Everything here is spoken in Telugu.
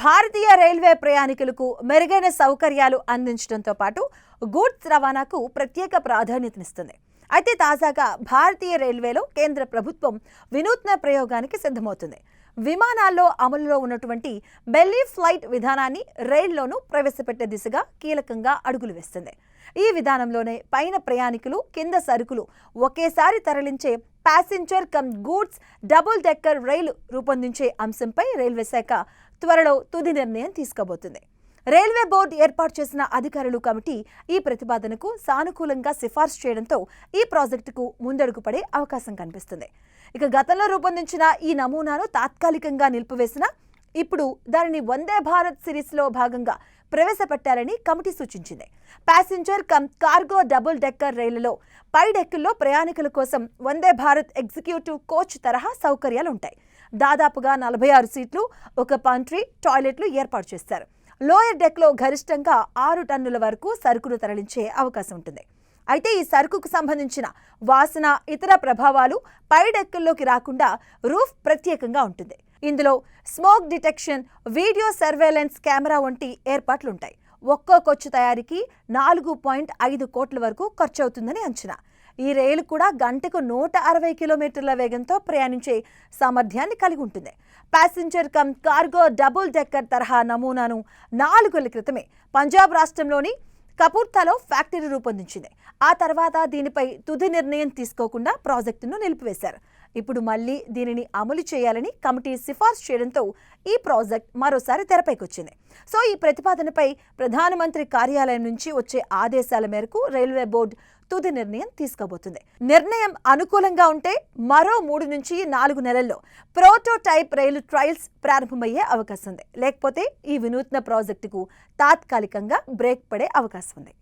భారతీయ రైల్వే ప్రయాణికులకు మెరుగైన సౌకర్యాలు అందించడంతో పాటు గూడ్స్ రవాణాకు ప్రత్యేక ప్రాధాన్యతనిస్తుంది. అయితే తాజాగా భారతీయ రైల్వేలో కేంద్ర ప్రభుత్వం వినూత్న ప్రయోగానికి సిద్ధమవుతుంది. విమానాల్లో అమలులో ఉన్నటువంటి బెల్లీ ఫ్లైట్ విధానాన్ని రైల్లోనూ ప్రవేశపెట్టే దిశగా కీలకంగా అడుగులు వేస్తుంది. ఈ విధానంలోనే పైన ప్రయాణికులు, కింద సరుకులు ఒకేసారి తరలించే passenger cum goods double decker రైలు రూపొందించే అంశంపై రైల్వే శాఖ త్వరలో తుది నిర్ణయం తీసుకోబోతుంది. రైల్వే బోర్డు ఏర్పాటు చేసిన అధికారులు కమిటీ ఈ ప్రతిపాదనకు సానుకూలంగా సిఫార్సు చేయడంతో ఈ ప్రాజెక్టుకు ముందడుగు పడే అవకాశం కనిపిస్తుంది. ఇక గతంలో రూపొందించిన ఈ నమూనాను తాత్కాలికంగా నిలిపివేసిన ఇప్పుడు దానిని వందే భారత్ సిరీస్లో భాగంగా ప్రవేశపెట్టారని కమిటీ సూచించింది. Passenger come cargo double decker రైళ్లలో పై డెక్కుల్లో ప్రయాణికుల కోసం వందే భారత్ ఎగ్జిక్యూటివ్ కోచ్ తరహా సౌకర్యాలు ఉంటాయి. దాదాపుగా 46 సీట్లు, ఒక పంట్రీ, టాయిలెట్లు ఏర్పాటు చేస్తారు. లోయర్ డెక్లో గరిష్టంగా 6 టన్నుల వరకు సరుకును తరలించే అవకాశం ఉంటుంది. అయితే ఈ సరుకుకు సంబంధించిన వాసన, ఇతర ప్రభావాలు పై డెక్కుల్లోకి రాకుండా రూఫ్ ప్రత్యేకంగా ఉంటుంది. ఇందులో smoke detection, video surveillance camera వంటి ఏర్పాట్లుంటాయి. ఒక్కో కొచ్చు తయారీకి 4.5 కోట్ల వరకు ఖర్చు అవుతుందని అంచనా. ఈ రైలు కూడా గంటకు 160 కిలోమీటర్ల వేగంతో ప్రయాణించే సామర్థ్యాన్ని కలిగి ఉంటుంది. Passenger come cargo double decker తరహా నమూనాను 4 ఏళ్ల క్రితమే పంజాబ్ రాష్ట్రంలోని కపూర్తాలో ఫ్యాక్టరీ రూపొందించింది. ఆ తర్వాత దీనిపై తుది నిర్ణయం తీసుకోకుండా ప్రాజెక్టును నిలిపివేశారు. ఇప్పుడు మళ్లీ దీనిని అమలు చేయాలని కమిటీ సిఫార్సు చేయడంతో ఈ ప్రాజెక్ట్ మరోసారి తెరపైకొచ్చింది. సో ఈ ప్రతిపాదనపై ప్రధానమంత్రి కార్యాలయం నుంచి వచ్చే ఆదేశాల మేరకు రైల్వే బోర్డు తుది నిర్ణయం తీసుకోబోతుంది. నిర్ణయం అనుకూలంగా ఉంటే మరో 3 నుంచి 4 నెలల్లో ప్రోటోటైప్ రైలు ట్రయల్స్ ప్రారంభమయ్యే అవకాశం ఉంది. లేకపోతే ఈ వినూత్న ప్రాజెక్టుకు తాత్కాలికంగా బ్రేక్ పడే అవకాశం ఉంది.